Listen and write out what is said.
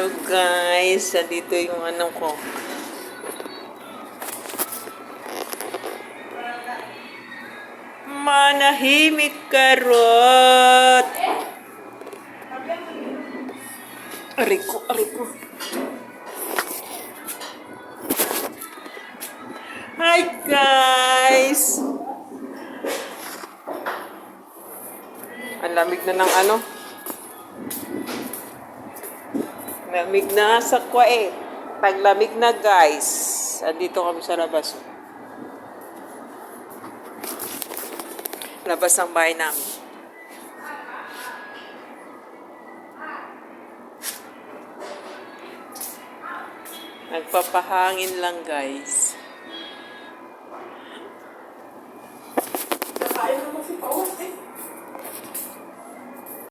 Hello guys, dito yung ano ko. Manahimik karot. Ariko. Hi guys. Ang lamig na ng ano. Lamig na sa Kuwait. Taglamig na guys. Andito kami sa labas. Labas ng bahay namin. Nagpapahangin lang guys.